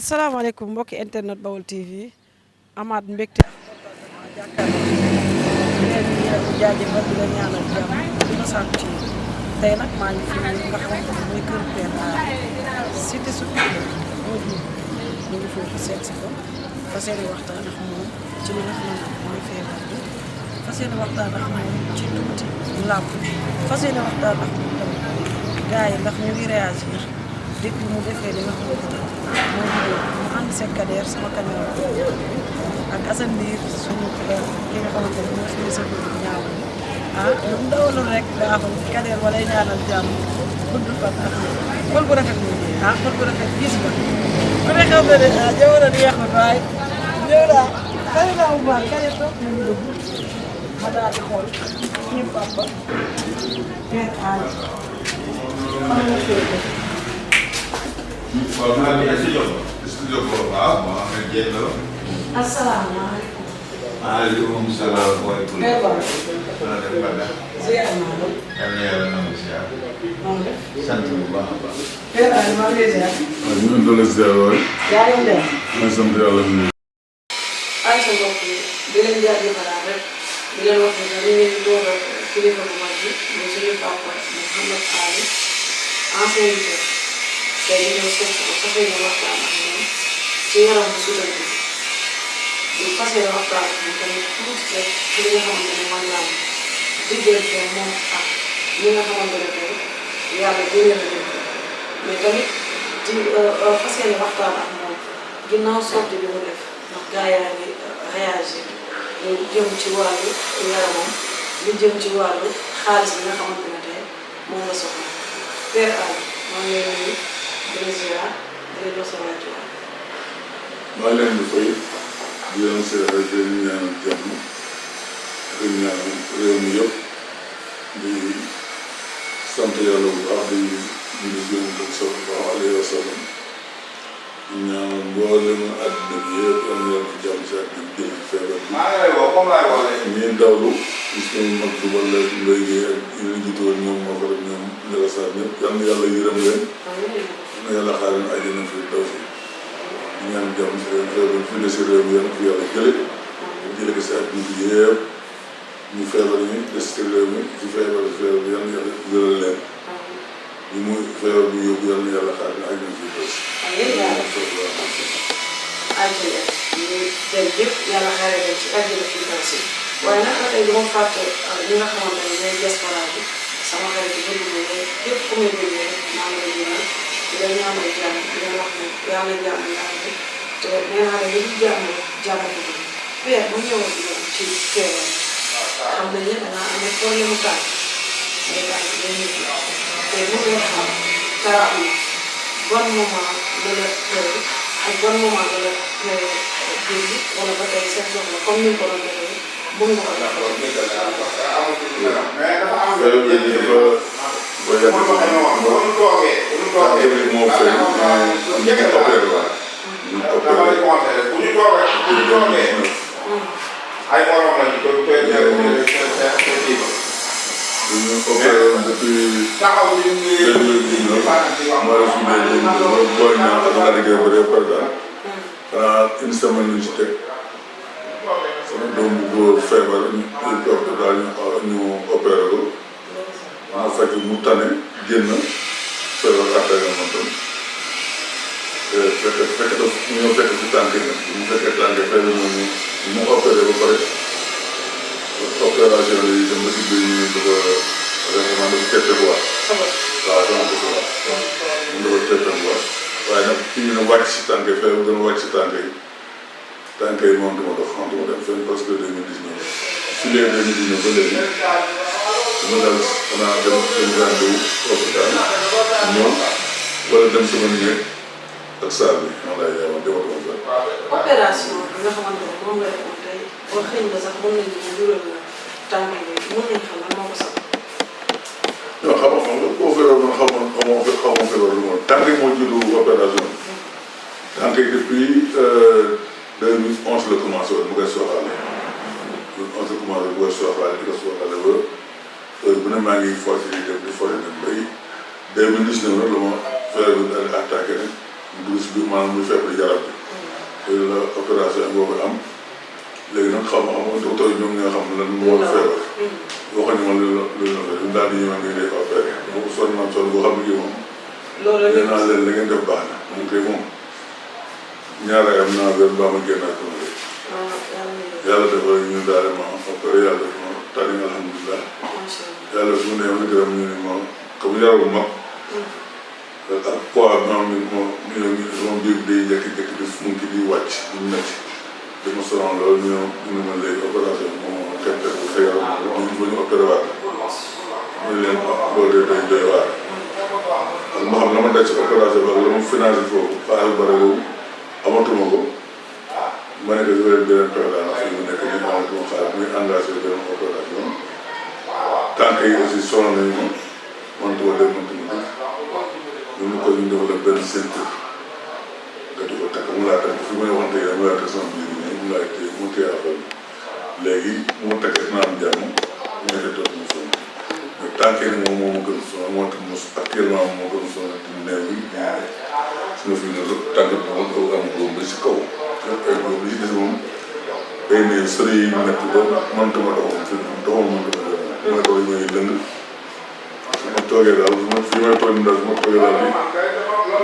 asalaamaaleykum mbokki internet Baol TV amaat mbégte contentement jàkkaarloo di leen jaajëfal di leen ñaanal jàmm di ko sàkku ci tey nag maa ngi fi nga xamante ne mooy kër Père Alla cité Soprim moo ñu ngi foofu seet si ko fas yéene waxtaan ak moom ci li nga xamante ne mooy feebar bi fas yéene waxtaan ak moom ci tuuti làmb fas yéene waxtaan ak moom tamit gars yi ndax ñu ngi réagir depuis mu defee li nga xamante ne mooy vidéo mu ànd seen Kader sama caméra ak Assane Ndir suñu ki nga xamante ne mooy suñu sëñ bi ñaaw lu mu dawaloon rek baaxul Kader walay ñaanal jàmm gudd fan ak xol bu rafet xol bu rafet gis nga ku ne xam ne jamono neexul waaye ñëw naa xëy naa bu baax Kader toog nañu dugg ma daal di xool suñu papa Père Alla xam nga féete waaw maa ngi studio boobu waaw moo am na jéem la. asalaamaaleykum. maaleykum salaam wa rahmatulah. Père Alla. maa ngi lay def. ziar naa la. yal na yàlla na ma ziar. noonu la. sant bu baax a baax. Père Alla maa ngi lay ziar. waaw ñu ngi doon ziar waay. yaa ngi dem. maa ngi sant yàlla bu wér. ay sa mbokk yi di leen jaajëfalaat rek di leen wax ne dañu leen di door a kilifa bu mag bi muy suñu papa Mouhamed Ali ancien leader tey ñu ñëw seet ko fas yéene waxtaan ak moom ci yaram bu suutal bi ñu fas yéene waxtaan ak moom tamit tuuti rek ci li nga xamante ne man laa diggante moom ak ñi nga xamante ne tey yàlla génne na leen ko mais tamit di fas yéene waxtaan ak moom ginnaaw sortie bi mu def ndax gaa yaa ngi réagir lu jëm ci wàllu yaramam lu jëm ci wàllu xaalis bi nga xamante ne tey moom la soxla Père Alla maa ngi leen di leen ziar di leen jox sa wàccuwaay. maa ngi leen di fay di leen seetal di leen ñaanal jàmm ak ñaanal réew mi yëpp di sant yàlla bu baax di nuyu Yonent bi sallallahu alayhi wa sallam di ñaanal mboolem àddina bi yëpp am na yàlla jàmm si àddina bi feebar bi. maa ngi lay woo comme laay waxee. ñuy dawlu suñu mag bi wala mbéy mi ak ñu ngi jiitu woon ñoom moo ko rek ñoom Ndela Sarr ñëpp yal na yàlla yërëm leen. na yàlla xaar leen àjjana fi daw si di ñaan jàmm si réew feebar fi ne si réew mi yàlla fi yàlla jële ko si àddina bi yëpp ñu feebar ñi des si réew mi ci feebar bi yal na yàlla wéral leen ñu muy feebar bi yóbbu yal na yàlla xaar leen àjjana fi daw si. àjjana ñu dem yëpp yàlla xaaree leen ci àjjana fi daw si waaye nag ba tey du ma fàtte ñi nga xamante ne ñooy diaspora bi sama xarit yi bëgg na ne képp ku muy bëggee rek maa ngi lay jëndal di leen ñaanal jàmm di leen wax ne yàlla jàmm yàlla bi te nee naa la ñu jàmm jàmm ko bëgg Père mu ñëwoon di yoon ci feebar xam nañ ne dangaa amee problème mu tànk day tànk day ñëw te mu ngi xam dara am bon moment la la tëral ak bon moment la la dégg wala ba tey seen soxla comme ni nga ko doon defee mën nga ko def. mais dafa am feebar bi dafa ba yàgg si moo fay ñu opéré waat ñu opéré bu ñu toogee ay morom lañu ko koy dañu opéré woon depuis taxaw ñu 2019 mois de juillet 2019 booy ñaan ak la liggéey ba dee par daal xanaa une semaine ñu ci teg sama doom bu góor feebar ñu toog daal ñu opéré ko ma fekk mu tane génn feebar après nga moom tam fekk daf ñoo fekk ci tànk yi nag mu fekkee tànk yi feebar moom mu opéré ba pare opération yi dem ba si biir ñu dafa vraiment dafa tette boîte waaw dama ko si waat mu dafa tette boîte waaye nag fi ñu ne wàcc si tànk yi feebar gën a wàcc si tànk yi moom duma dox xam duma dem fenn parce que 2019 juillet 2019 ba léegi dama daal xanaa dem rendez-vous hôpital ñoom wala dem sama néeg ak saal bi noonu lay yeewal dematuma fenn. opération bi nga xamante ne moom nga defoon tey ba xëy na sax mën nañu ne jural la tànk yi mën nañu xam lan moo ko sabab. non xam nga boo feebaroon xamoo feebar lu moom tànk yi moo jiitu opération bi. tànk yi depuis 2011 la commencé woon mu koy sooxaale. 2011 la commencé mu koy sooxaale di ko sooxaale ba heure bu ne maa ngi forcé di dem di forcé dem bay 2019 nag la ma feebar bi daal attaqué nag dugg si biir maanaam muy feebar yaram bi. xëy na opération boobu am léegi nag xam nga docteur yi ñoom ñoo xam lan moo feebar. waxuñu ma lu la daal di ñëw nga ngay opéré. donc sonn naa sonn boo xam ne moom. loolu la nee naa leen la ngeen def baax na. moom kay moom ñaareel am naa wér mbaa ma génnaat ko rek. yàlla dafa ñu daal ma opéré yàlla dafa ma tànn alhamdulilah. yàlla su ma nee ma gërëm ñu ne ma comme yarabu mag. ak poids bi moom moom biir day jékki-jékki di funki di wàcc di métti dama sonal loolu ñu ne ma léegi opération bi moom kenn teg ko sa yaram ba ñu opéré waat ñu leen loolu day doy waar ak ma xam la ma daj si opération bi ak la ma financé foofu xaalis bare boobu amatuma ko ma ne ko beneen pexe daal fi mu nekk nii amatuma xaalis muy engagé beneen opération tànk yi aussi sonal nañu ma mënatuma dem mënatuma def ñu ko ñu defal la benn ceinture nga di ko takk mu laa takk fi may waxante yi mu laa takk sama biir nii mu laa téye mu téye affaire bi léegi mu ma takkee dinaa am jàmm mu nekk dootu mu sonn mais tànkee ni moom moo ma gën sonn moo tax mos actuellement moo gën sonn di néew yi su ma fi ne tànk bi moom dafa am góom bi si kaw ay góom bi si des moom day ne sëri yi métti ba mënatuma doxam fi doxam mënatuma doxam mooy ko ñooy lëng ma toogee daal fi may toog daal su ma toogee daal bi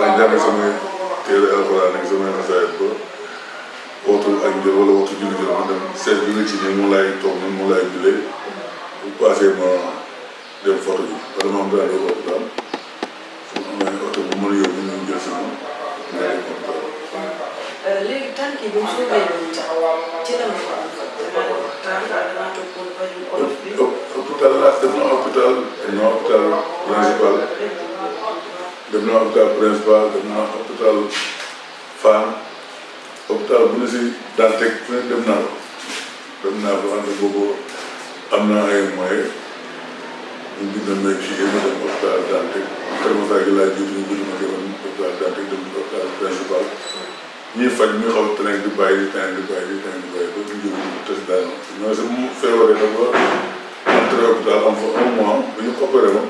daañu jàng samay téere alxuraan ak samay xasaayid ba waxtu ak njël wala waxtu julli jël ma dem seet bi nga ci nii mu laay toog man mu laay jullee bu passé ma dem photo bi wala ma am daal di ko daal su ma amee oto bu mën a yóbbu ñu jël si ma nga dem hôpital. léegi tànk yi bu mu soobee ci la ma hôpital la dem na hôpital principal dem na hôpital principal dem na hôpital Fann hôpital bu ne si Dantec fu ne dem naa ko ànd boobu am naa ay moyens ñu bindal may fii ma dem hôpital Dantec Kër Masar gi laa jiitu ñu bind ma demoon hôpital Dantec dem hôpital principal ñuy faj ñu xaw train di bàyyi ba ñu jóg ñu tës daal ñoo sa mu feebaree dafa entré hôpital am fa un mois ba ñu opéré ma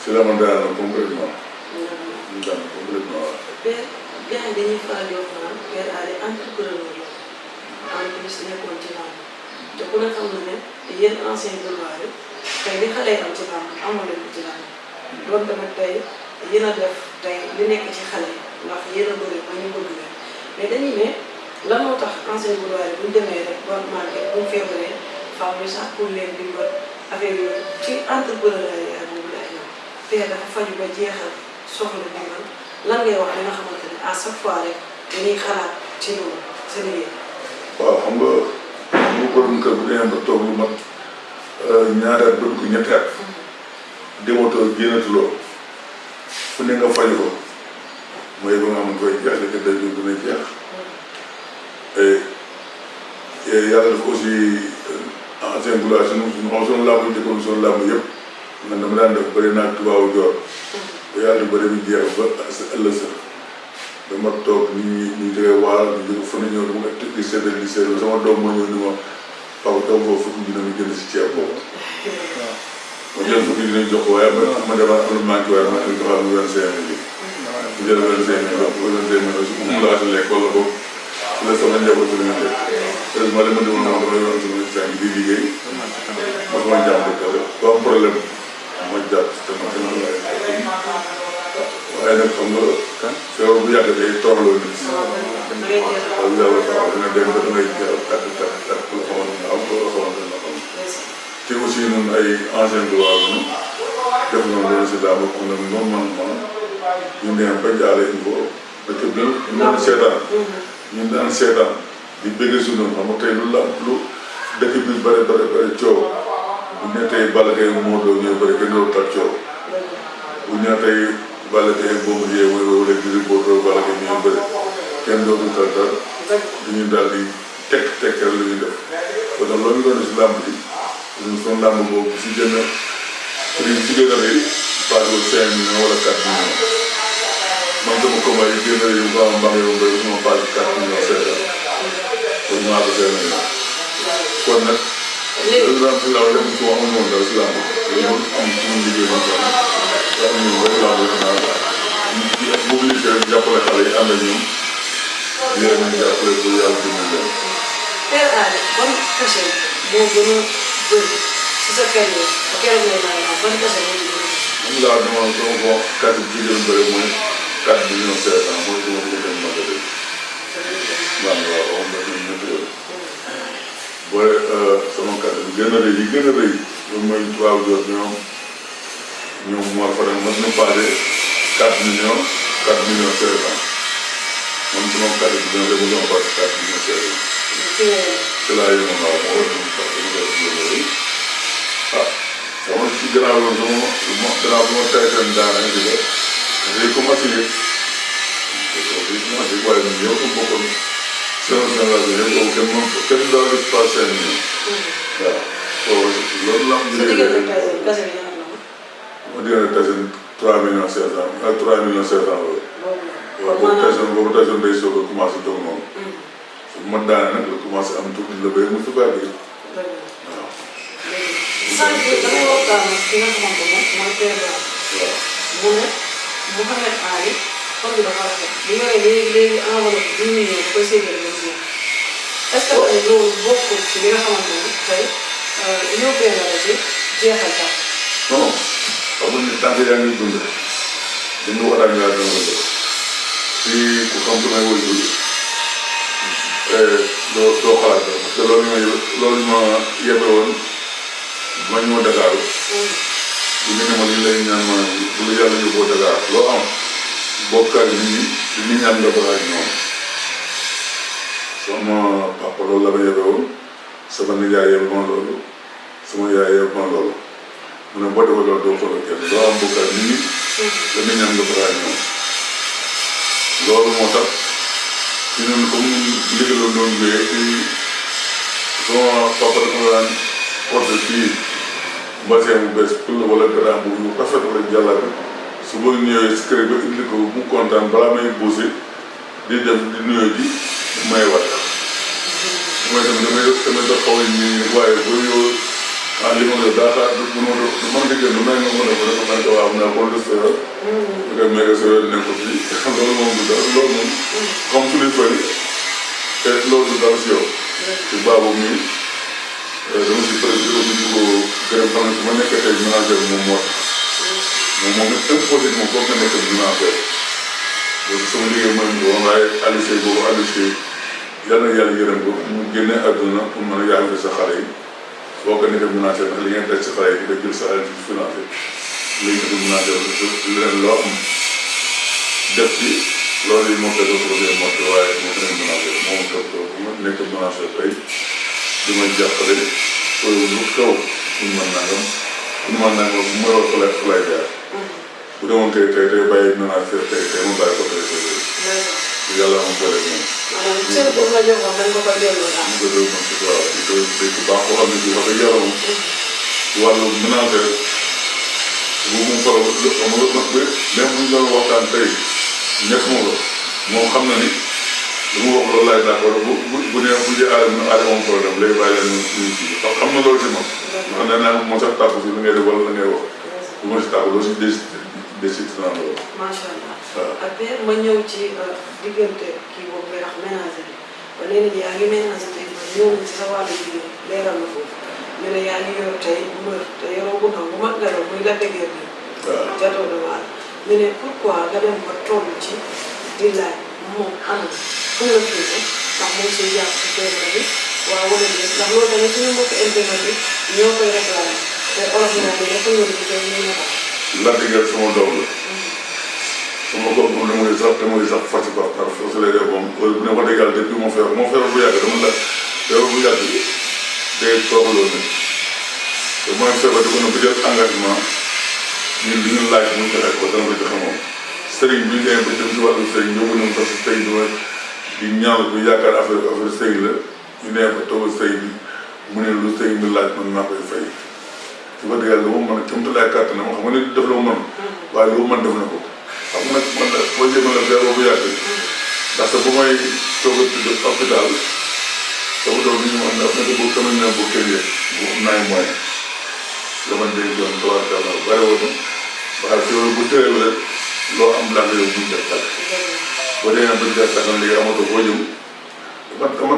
si la ma daanaka complètement ñu daan complètement waaw. Père gars yi dañuy faral di wax naan Père Alé entrepreneur la en plus nekkoon ci làmb te ku ne xam na ne yéen ancien gloire yi tey li xale yi am ci làmb amoo leen ko ci làmb loolu tamit tey yéen a def tey li nekk ci xale yi ndax yéen a bëri ba ñu bëgg leen mais dañuy ne lan moo tax ancien gloire yi bu ñu demee rek ba màggee bu ñu feebaree faaw ñu sax pour leen dimbal affaire yooyu ci entrepreneuriat boobu lay ñëw Père dafa faju ba jeexal soxla dimbal lan ngay wax li nga xamante ne à chaque fois rek dañuy xalaat ci loolu sa liggéey. waaw xam nga bu borom kër bu demee ba toog lu mat ñaari at ba dugg ñetti at dematoo génnatuloo fu ne nga faju ko mooy ba nga xam ne koy jeex li nga daj dina jeex et yàlla dafa aussi ancien gloire suñu làmb njëkkoon suñu làmb yëpp man dama daan def bëri naag tubaabu joor ba yàlla bëri bi jeex ba sa ëllëg sa dama toog ñu jógee waar ñu jóge fa ñëw dama di séddale di séddale sama doom moo ñëw ni ma papa doom foofu fukki dina ma jënd si ceeb boobu waaw ma jël fukki dina jox ko waaye ma demaat am lu manqué waaye ma joxaat mu 25 000 mu jël 25 000 bu 25 000 aussi mu laa si lekk wala boobu ci la sama njaboot bi nga def heureusement dama demoon naa dama yoroon sama sang di liggéey ma sama jàmbur kër ba am problème ma jàpp te ma waaye nag xam nga feebar bu yàgg day toogloo nit waaw yàlla taxaw dina dem ba damay jeex takk la xamante ne am la xamante ne xam te aussi ñun ay ancien droit ñu def noonu loolu si daa ma xam ne noonu man ñu neen ba jaale il faut dëkk bi ñu daan seetaan ñun daan seetaan di bëgg su noonu xam nga tey lu dëkk bi bëri coow bu ñu nee tey Balla Gaye moo doon ñëw bëri kenn doon tal coow bu ñu nee tey Balla Gaye boobu yee wala Gris Bordeaux Balla Gaye ñëw bëri kenn dootul tal dañuy daal di tekk la ñuy def kon nag loolu ñu doon si làmb ji ñun son làmb boobu si gën a prix si gën a rëy passé ko 5 millions wala 4 millions man sama combat yi gën a rëy bu am mbaa yow mbay sama passé 4 millions 500 kon maa ko 5 millions kon nag léegi daal si làmb dem si wax amul woon dara si làmb loolu am suñu liggéey ñu ko am ñu bëri làmb yi xanaa mobilisation nit ki rek jàppale xale yi ànd ak ñoom di leen jàppale pour yàlla dimbali leen. Père Alé ban kese moo gën a bëri si sa carrière ba keroog ngay naan ban kese moo ci gën a bëri. moom laa dama bon carte bi ci gën a bëri mooy 4 millions 500 mooy li ma ko gën a mën a dégg. waaw waaw moom la ñu météo. booy sama carte bi gën a rëy yi gën a rëy loolu mooy 3 jours ñoom moo fa dem mën na passé 4 millions 500 man sama carte bi gën a rëy mu gën a passé 4 millions 500. ci laa yëngu waaw moo war a dugg sax dama koy dugg ah sama ci gannaaw loolu gannaaw bi ma tey seen daanaka di ko j'ai commencé yëg waaye ñun ñëpp bokkoon seen génération yëpp boobu kenn daal di passé nii waaw loolu la am. sa diggante kese bi ñaata la woon. ma diggante tey seen 3 millions 500 ak 3 millions 500 loolu. boobu tey seen day soog a commencé jóg noonu. su ma daanee nag la commencé am tuuti la béy mu subaar bi. waaw. sànq dama waxtaan ak ki nga xamante ne mooy Père Ba. waaw mu ne Mouhamed Ali xol bi dafa rafet bu ñëwee léegi enveloppe 10 millions da koy séddale ba mu est ce que tamit loolu bokkul ci li nga xamante ne tey yóbbee na la ci jeexal tax. non xam nga ni tant yaa ngi dund dañ nga war a ñëwaat dama la def fii ku xam samay waajur doo xalaat parce que loolu ma yebe woon ma ñëw Dakar bu ñu ne ma li lay ñaan ma bu la yàlla yóbboo Dakar loo am bokkaat nit ñi di ñu ñaan nga balaaj ñoom sama papa loolu la ma yebe woon sama nijaay yebe ma loolu sama yaay yebe ma loolu mu ne boo defee loolu doo xoolal kenn loo am bokkaat nit ñi dañu ñaan nga balaaj ñoom loolu moo tax ci ñun comme ndigal doon jógee ci sama papa dafa daan porte fii mbasin bu bees pour wala grand bu ñu rafet wala jàllabe su ma ñëwee si kër ga indi ko mu kontaan balaa may buuse di dem di nuyoo ji may wat mooy damay dox xaw a nii waaye boo yow li ma la daa xaar du mën nga jënd may nga mën a ko man ko waaw naa ko def nga méga sa yoon nekk fii loolu moom du dara loolu moom xam suñuy fay te loolu du dara si yow ci baabu mii dama si président aussi di ko gërëm xam ne su ma nekkee tey ménagère moom moo tax moom imposé moom foog nga nekk ménagère loolu sama liggéey mooy woon waaye Aliou Seye boobu Aliou Seye yal na yàlla yërëm ko mu génne àdduna pour mën a yàlla sa xale yi boo ko nekkee ménagère ndax li ngeen daj sa xale yi nga jël sa alal ci financé li nga def ménagère leen loo am def ci loolu yi moo koy doon projet mot waaye moo ko nekk ménagère moom toog bu ma nekk ménagère tey di ma jàppale lu xew ñu mën nangam bu ma war fa lay jaar bu demoon tey bàyyi ménagère tey ma bàyyi ko tey yàlla am boole moom. maanaam seen boobu la joxoon dañ ko koy delloo daal. mu ngi doon mos a waaw di koy dégg baax koo xam ne bii wax dëgg yàlla moom ci wàllu ménagère bu mu solo xam nga nag ba même bu ñu doon waxtaan tey nekk ma ko moom xam na ni lu mu wax loolu laay d'accord bu nee bu dee aale moom problème léegi bàyyi leen ñu ci xam na loolu si moom. ndax nee naa moo sax tàggu si li ngay def wala la ngay wax bu ma si tàggu loolu si décide naa loolu. macha allah. waaw ak Père ma ñëw ci diggante kii boobu ngay wax ménager bi ba léegi yaa ngi ménager tey man ñëw na ci sa wàllu jigéen leeral na foofu ñu ne yaa ngi yor tey mbër te yoroo bu ndaw bu mag nga yor muy la déggee bi. waaw jatoo de waal ñu ne pourquoi nga dem ba toll ci di laaj moom anam fu nga tuuti ndax moom siy jàpp ci feebar bi waaw wala déet ndax loolu tamit suñu mbokk internet bi ñoo koy réclamé te olof yi naan dafa ñëw di koy ñu ne ko. la digal sama doom la. sama bopp moom damay sax fàttali ko par force lay def moom bu ne ko dégg yàlla depuis moo feebar bu yàgg dama la feebar bu yàgg day toogaloo nit te mooy feebar di ko ne bu jël engagement ñun li ñu laaj mu joxe ko dana ko joxe moom sëriñ bi ñu ba jëm si wàllu sëriñ ñoo gën a sax si sëriñ di ñaan bu yaakaar affaire sëriñ la ñu nee ko toogal sëriñ bi mu ne lu sëriñ bi laaj man maa koy fay su ko dégg yàlla lu ma mën a kéemtu laay kàttan xam nga nit def la mu mën waaye lu mu mën def na ko xam nga nag man la boo jëmee la feebar bu yàgg ndax bu may toog a tudd hôpital sama doom bi ñu wax ne am na bu sama ñaan bu kër yi bu am naay moyen dama dégg yoon tubaab kàlla bari woon waaye feebar bu tëree rek loo am laa nga yow buñ def tàkk boo demee ba def tàkk léegi amatoo foo jëm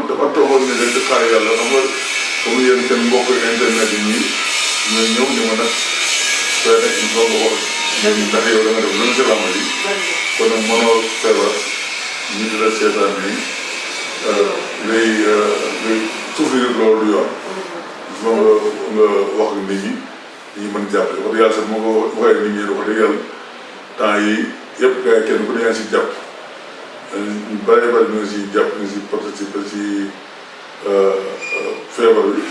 dama toogoon ne rek di xaar yàlla xam nga comme yéen seen mbokk internet yi ñii ñooy ñëw ni ma nag sooy nag il faut nga wax ndax yow da nga def loolu si làmb ji kon nag mënoo feebar ñu di la seetaan nii ngay souffrir loolu du yoon il faut nga wax nit ñi ñu mën jàppale wax dëgg yàlla sax moo ko waxee nit ñi wax dëgg yàlla temps yi yëpp gars yi kenn ku ne yaa ngi si jàpp ñu bëree bëri ñu ngi si jàpp ñu ngi si participer si feebar bi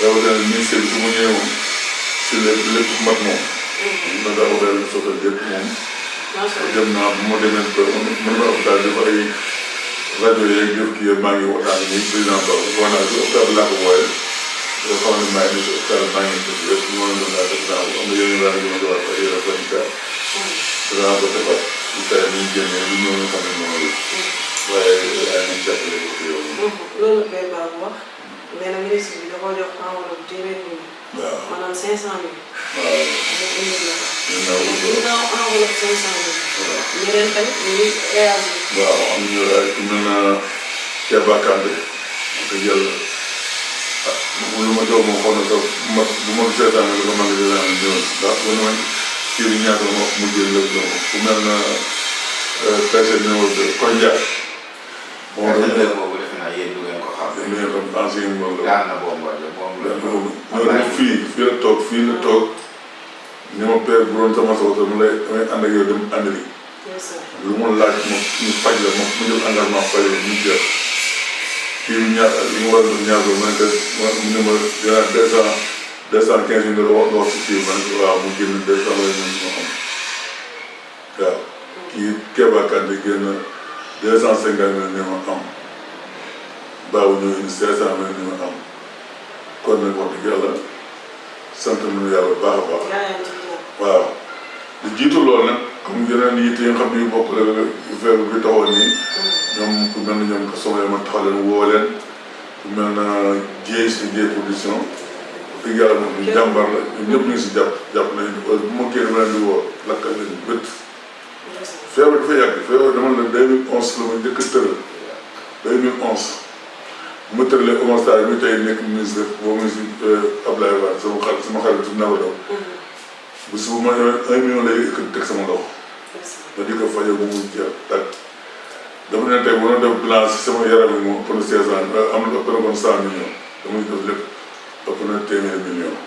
rawatina ministère bi su mu ñëwee moom si lépp mat moom na daa ko daal sottal yëpp moom dem naa bu ma demee ko mën na hôpital def ay rajo yeeg def kii yëpp maa ngi waxtaan ak ñi président Ba wax naa si hôpital bi laa ko wooyee dafa xamal ne maa ngi si hôpital maa ngi def yëpp ñu mën a doon daal def naa am na yeneen daal yu ma doon wax ay yére sanitaire danaa ko defar su tawee ni ñu génnee lu ñëw ñu xam ne moom la waaye yaa ngi jàppale ko yow. loolu la Père Babou wax nee na ministre bi da koo jox enveloppe téeméer bi. waaw maanaam 500 000. waaw mu indi la ko. ñu naaw enveloppe 500 000. ñeneen tamit ñu ngi réagir. waaw am ñu ay ku mel na Keba Kandé wax dëgg yàlla ah lu ma jox moom xool na sax bu ma seetaan nga ma ngi daan ñëw ndax bu ma kii bi ñaata ma mu jël lépp jox ko ku mel na personne numéro 2 Koy Ndiaye. moom la boobu defe naa yéen du ngeen ko xam. li ngeen xam ancien moom la. daan na Bombardier moom la. ñoo fii la toog ni ma père bu doon sama soxla mu lay damay ànd ak yow dem ànd li lu mu laaj ma ñu faj la ma mu jël engagement faj la ñu jeex kii bi ñaar li mu war a doon ñaar ko ma ne ko mu ne ma dinaa 215 000 nga wax si kii ma ne ko waaw mu génn 200 la ñu ma am waaw kii Keba Kandé génn 250 000 ne ma am baawu ñëw indi 500 000 ne ma am kon nag wax dëgg yàlla sant nañu yàlla baax a baax waaw lu jiitu loolu nag comme yeneen yitte yi nga xam ne yu bokk la feebar bi taxoon nii ñoom ku mel ne ñoom ko soxla ma taxaw leen woo leen ku mel na Dieye si Dieye production wax dëgg yàlla moom ñu jàmbar la ñun ñëpp ñu ngi si jàpp nañu bu ma kii dama leen di woo lakkal leen bët feebar dafa yàgg feebar dama la 2011 la ma njëkk a tëral 2011 bu ma tëralee commencé daal mi tey nekk ministre boobu ministre Abdoulaye Wade sama xarit Nawa Daw bu si bu ma ñëwee 1 million lay teg sama loxo ma di ko fajoo ba mu jeex tàkk dama ne tey bu ma def bilan si sama yaram yi moom ëpp na 16 ans am na ëpp na kon 100 millions dama def lépp ëpp na téeméeri millions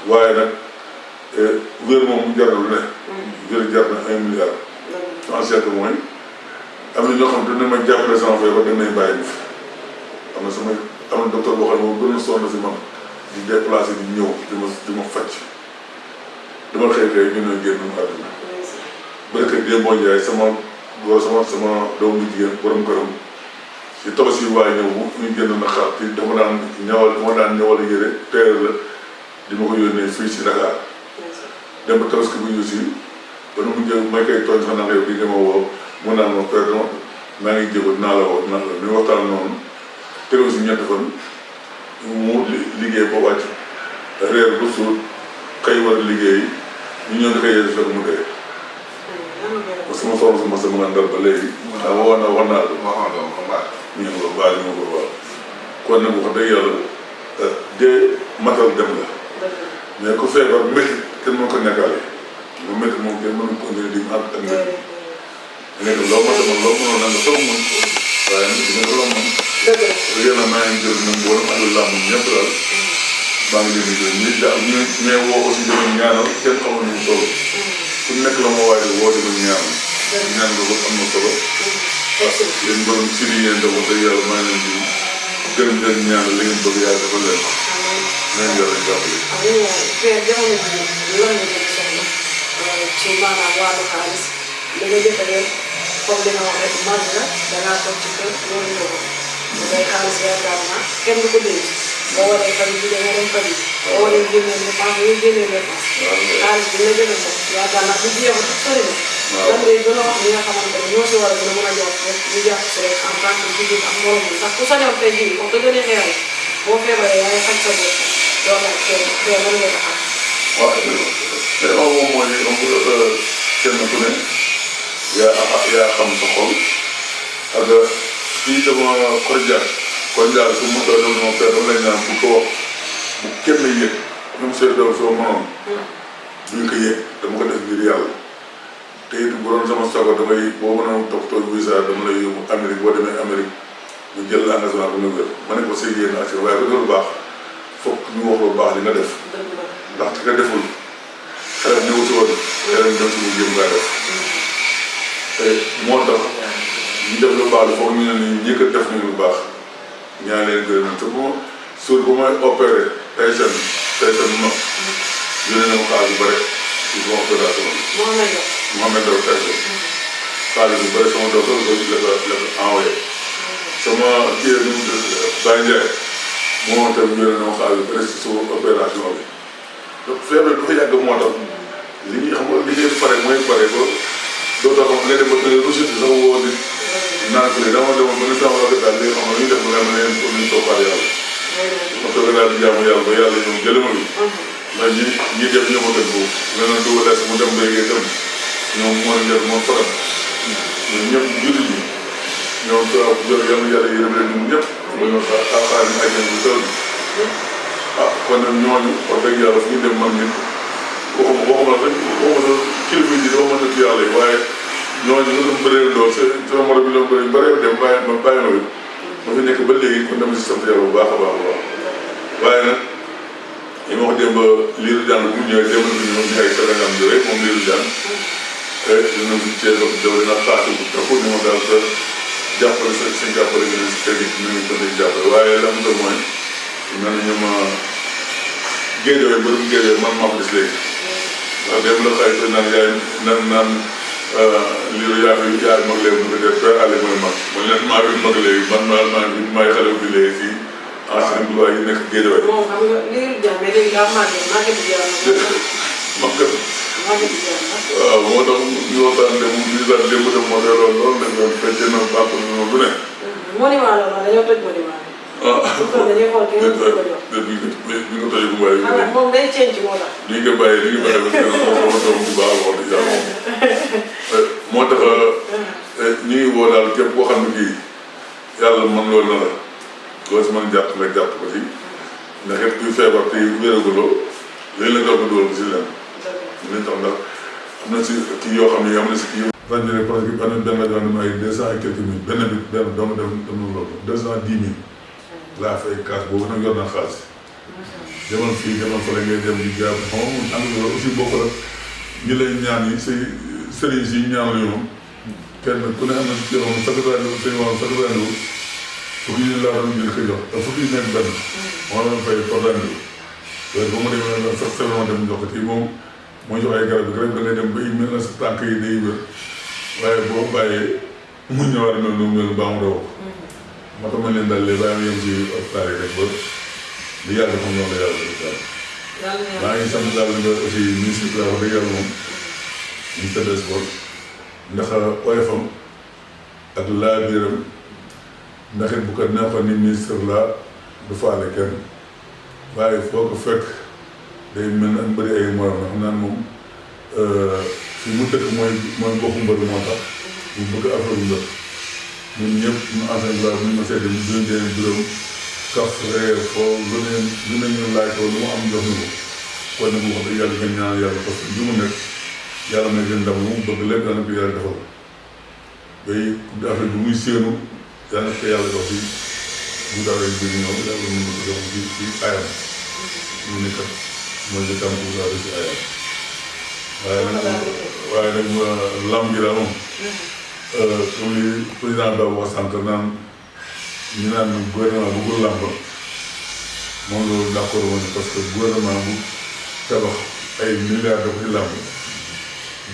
waaye nag wér moom jar na lu ne wér jar na 1 milliard en mooy am na ñoo xam ne dina ma jàppale sama feebar dañ may bàyyi fi am na docteur boo xam ne moom gën a sonn si man di déplacé di ñëw di ma faj dama xëy ñu ne génn àdduna barke Demba Ndiaye sama doom bu jigéen borom këram si tabaski waaye ñëw bu ñu génn na xaar te dama daan ñëwal yére teer la di ma ko yónnee fii si Dakar dem ba tabaski bu ñu si ba nu mu jël may koy tooñ sax naa yow di dama woo mu naan ma père dama maa ngi jéego dinaa la woo dinaa la ñu waxtaan noonu teew si ñetti fan mu liggéey ba wàcc reer ba suur xëy war a liggéey ñu ñëw di koy yee fekk mu dee parce que ma soxla sama nga ndar ba léegi wax naa la ñu ngi ko baal ñu ko waaw kon nag wax dëgg yàlla dee matal dem la mais ku feebar métti kenn mën ko nekkaale bu métti moom kenn mënu ko indi di ak métti nekk loo mën a loo mënoon na nga toog mun waaye nag dina ko loo mën yéen a maa ngi jël nag mboolem àndul làmb ñëpp daal maa ngi leen di gërëm nit daal ñu mais woo aussi dama ñaanal kenn xamul nu mu toll ku nekk la ma waaye woo dama ñaanal ñaan nga ko am na solo yéen borom si li ngeen def wax dëgg yàlla maa ngi leen di gërëm leen ñaanal li ngeen bëgg yàlla dafa leen ko nañ yàlla jàppale ci maanaam wàllu xaalis li nga jëfandikoo comme li nga wax rek mag la dangaa toog ci kër loolu ñëw ko ngay xaalis yaakaar naa kenn du ko denc boo waree fan bi danga dem fan boo waree génnee dépense nga génnee dépense xaalis bi nga jëlee moom yaakaar naa bu jeexul sax sori na lan ngay gën a wax ñi nga xamante ne ñoo si war a gën a mën a jàpp rek ñu jàpp si rek en tant que jigéen ak morom ndax ku sañoon tey jii wax dëgg ne xeeral boo feebaree yaa ngi faj sa bopp doo laaj kenn lan nga taxaw waaw te moom mooy kenn ku ne yaa xam sa xol ak kii dama Kordiar su ma doon dem moom père dama lay ñaan bu ko wax bu kenn yëg ñoom seen doom soo mënoon duñ ko yëg dama ko def ngir yàlla te it bu doon sama sago damay boo mënoon toppatoo visa dama lay yóbbu Amérique boo demee Amérique ñu jël engagement bu nga wér ma ne ko say yéen action waaye bu dul baax foog ñu wax lu baax li nga def ndax te nga deful xelam ñëw si woon xelam dem si mu jëm ngaa def te moo tax ñu def lu baax la foog ñu ne ni ñi ko def nañu lu baax ñaa leen gërëm nañ te suur bu may opéré Tyson ma yónnee na ma xaalis bu bëri ci sama opération bi. Mohamed Ndao Tyson xaalis bu bëri sama doom la ko envoyé sama kii nu mu Baye Ndiaye moo tam yónnee na ma xaalis bu bëri ci sama opération bi donc feebar dafa yàgg moo tax li ñuy xam nga li ngay pare mooy pare ba doo tax nga dem ba rejeté sax woo nit naan ko dama demoon ba ni sama rakk daal li nga xam ne li ñu def ba nga leen pour ñu toppaat yàlla ma toog daal di jaamu yàlla ba yàlla ñoom jëlee ma bi ndax ñi def ñoo ma gën foofu nga naan dugal mu dem béykat dem ñoom moo leen def moom faram ñoom ñëpp jullit ñi ñoom yàlla yërëm leen ñun ñëpp ba ñoo xaar ñu ajjan bu tël kon nag ñooñu wax dëgg yàlla fu ñu dem man nit waxuma la kilifa yi dama mën a yàlla yi waaye ñooñu nga doon bëree doon sama morom bi doon bëree dem bàyyi ma fi nekk ba léegi kon dama si sant yàlla bu baax a baax a baax waaye nag li ma wax démb Lirou Diane bu mu ñëwee démb na fi ñëw ñu ay Sénégal bi rek moom Lirou Diane dina fi cee daw dina xaatu bu takku ni ma daal sa jàppale sa jàppale nga ne si kër gi ñu ngi ko di jàppale waaye la am nga mooy mel na ñu ma géejoo mbërum géejoo man maa ko gis léegi ndax démb la xay ko naan yaay naan Lirou yaa mag léegi mu ko def Père Allé mooy mag man leen maa fi mag léegi man maay xale bi léegi fii ancien bi yi nekk géejoo moom xam nga Lirou Diane mais léegi daa màgget waaw moo tax ñu waxtaan dem ñu daan démb dem moo doon loolu nag doon fekkee na bàq na lu ne. monument la wax dañoo toj monument bi. dañuy xool ki nga ko jox. bi nga tojee bu bàyyi. xanaa moom day ceeñ ci moo tax. li nga bàyyi ba kenn sama doom bu baax wax dëgg yàlla moo tax ñu ngi woo daal képp koo xam ne kii yàlla mën loolu na la loo si mën jàpp nga jàpp ko ci ndax it kuy feebar te wéeraguloo léegi la nga ko dugal si leen. li tax ndax am na si kii yoo xam ne am na si kii. rajo rek parce que benn rajo am ay 200 et quelques mille benn doomu dem na loolu 210 000 laa fay kaas boobu nag yor naa xaalis. demal fii demal fa la ngay dem di jaam xam nga am na aussi bokk la ñi lay ñaan yi say sëriñ si ñaanal yi moom kenn ku ne am na ci yoon sakatandoo fukki yi laa doon jël ko jox te fukki yi nekk benn moo doon fay portandoo waaye ba mu demee sax seulement dem jox ko ci moom mooy jox ay garab da ngay dem ba mel na sa tànk yi day wér waaye boo bàyyee mu ñëwaat mel nu mel baa mu daw moo tax ma leen daal léegi bàyyi ma yem ci hôpital yi rek ba li yàlla dafa ñoom la yàlla def daal maa ngi sant daal nga aussi ministre bi wax dëgg yàlla moom ministre des sports ndax oyofam ak laa biiram ndax it bu ko neexoon ni ministre la du faale kenn waaye foo ko fekk day mel ne am bëri ay morom na xam naan moom fi mu dëkk mooy bokku mbër moo tax mu bëgg affaire bu mbër ñun ñëpp ñu enseigne la ñu ma seetee ñu duñ deen juróom kaf reer foo lu ne ñu laaj ko lu mu am jox ñu ko kon nag wax dëgg yàlla gën ñaan yàlla parce que li mu nekk yàlla may gën ndam lu mu bëgg lépp daana ko yàlla defal bay affaire bi muy séenu daana ko yàlla jox si bu dawee bi ñëw yàlla mën ko jox ci ayam ñu ne kat mooy li tam pour daal si ayam waaye nag lamb ji daal moom comme li président Ba wax sànq naan ñu naan gouvernement bëggul lamb moom loolu d'accord woon parce que gouvernement bu tabax ay milliards def ci lamb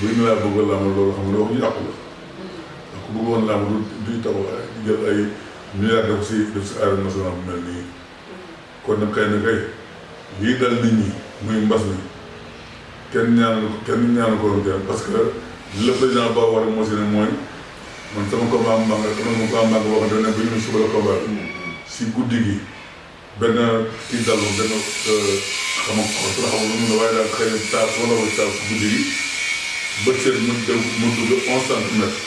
buy ñu laa bëgg lamb loolu xam nga wax ñu yàqu la donc ku bëggoon lamb du tabax jël ay milliards def si arène nationale bu mel nii kon nag kay na kay lii dal nit ñi muy mbas mi kenn ñaanal ko woon parce que le président Ba war a moo si ne mooy man sama combat mbaa nga boo xam ne bu ñu suba la combat si guddi gi benn kii dal moom benn xama lu mun a waaye daal xëy na taal wala taal si guddi gi bët seet mu dugg 11 centimètres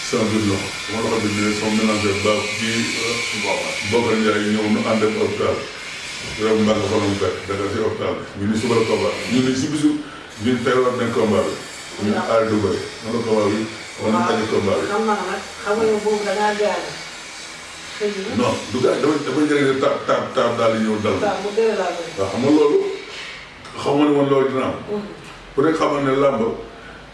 sama biir loxo sama loxo bi ne sama ménagère ba kii Bokar Ndiaye ñëw nu ànd ak hôpital yow mbaa nga xolam fekk daga si hôpital bi ñu ni suba la combat ñu ni si bisu ñun tey war nañ combat bi ñu aar du bëri noonu la combat bi war nañ aji combat bi xam naa nag xam nga yow boobu da ngaa gaare xëy na non du gaa dafa njëriñ taab daal di ñëw dal mu dee laa bëri waaw xam nga loolu xam nga ne woon loolu dina am ku nekk xamal ne làmb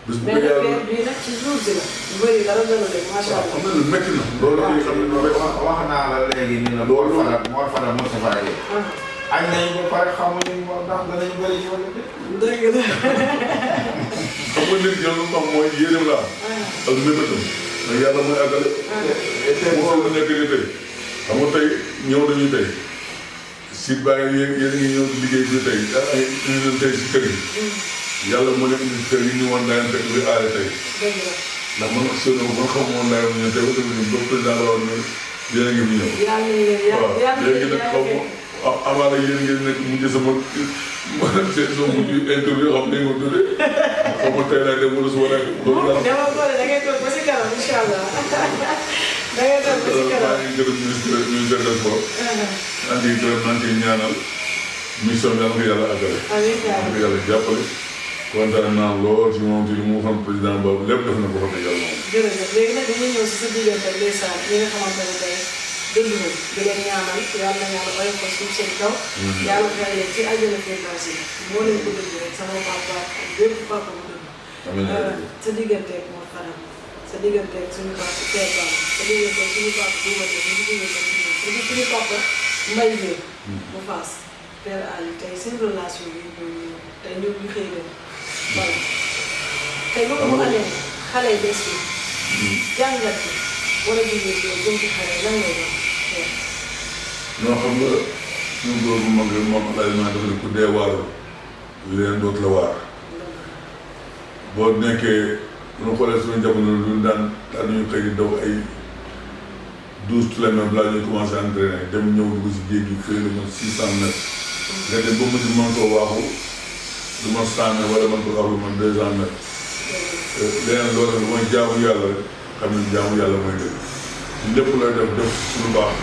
bis bu mais ko yàlla nag bii nag ci jour bi la ñu bëri dara gën a leen macha waaw xam allah. nga lu métti na loolu la ñuy xam ne noonu rek wax naa la léegi ni la Mor Fadam Moustapha yi añ nañu ba pare xamuñu moo ndax danañu bëri ci wala déet. dëgg la. xam nga nit yow lu mu am mooy yéeneem la am ak mébétam mais yàlla mooy àggale moo fi mu nekk nii tey xam nga tey ñëw nañu tey si bàyyi yéen a ngi ñëw liggéey bi tey ay ñu leen tey si kër yi yàlla moo leen indi kër yi ñu woon daan fekk bi aare tey dëgg la. ndax man soo man xamoon naa yoon ñun tey ba tamit ba président la woon ne yéen a ngi fi ñëw yàlla na leen waaw léegi nag xaw ma amaana yéen ngeen nekk mujj sama seen soo mujj interview xam nañ ma tuddee xaw ma tey laay dem wala suba laay dem loolu daal dama boole da ngay toog ba si kanam incha allah da ngay toog ba si kanam. maa ngi gërëm ministère des sports maa ngi gërëm maa ngi ñaanal mission bi am nga yàlla àggale amiin am nga yàlla jàppale kontaan naa lool ci moom ci li mu xam président boobu lépp def na ko xam ne yàlla moom jërëjëf léegi nag dañuy ñëw si sa diggante ak ndeysaan ñi nga xamante ne tey dund nañ di leen ñaanal yàlla na yàlla bàyyi ko suuf seen kaw. yàlla fay leen ci àjjana firdaws yi moo leen ko dund rek sama papa ak bépp papa bu dund. sa digganteeg Mor Fadam sa digganteeg suñu papa Père Ba sa digganteeg suñu papa Bouba Diop suñu papa Mbaye Diop bu Fass Père Ali tey seen relation yi ñoom tey ñoom ñu xëy dem voilà tey loolu mu amee xale yi des fi jàngat bi wala jigéen ñi jëm ci xale lan lay doon. non xam nga suñu góor bu mag rek moom aliment dafa ne ku dee waaru leen doot la waar boo nekkee lu xoolee suñu jamono lu daan ñuy xëy di daw ay 12 kilomètres balaa ñuy commencé entraîner dem ñëw dugg si géej gi fële lu ma 600 mètres nga dem ba mujj mën koo waaxu lu ma 100 mètres wala mën ko waaxu lu ma 200 mètres leneen loolu nag mooy jaamu yàlla rek xam ne jaamu yàlla mooy dëgg lépp lay def suñu baax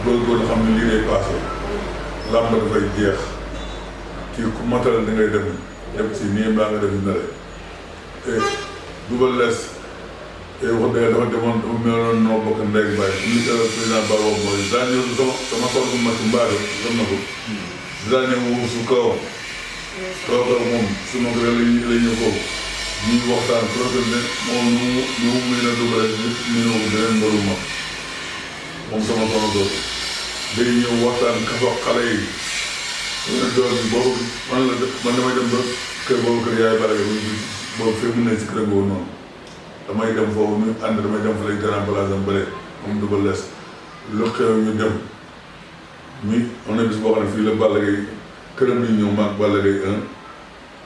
góorgóorlu xam ne lii day passé làmb dafay jeex kii ku matal da ngay dem si nii mbaa nga def na le Double Less wax dëgg dafa demoon dafa meloon noo bokk ndey bàyyi li ko président Ba wax mooy daa ñëw sama xol bu mag mbaare xam na ko daa ñëw su kawam moom su ma ko la ñëw ko ñuy waxtaan projet ne moom nu mu mën a Double Less nit ñu ñëw beneen mbaru mag moom sama tono doon day ñëw waxtaan ka wax xale yi ñu doon boobu man damay dem ba kër boobu kër yaay bala boobu fee mun nañ si kër boobu noonu damay dem foofu ñu ànd damay dem fa lay grand place am bële moom Double Less lu xew ñu dem on a bis boo xam ne fii la Balla Gaye këram ñu ñëw maag Balla Gaye 1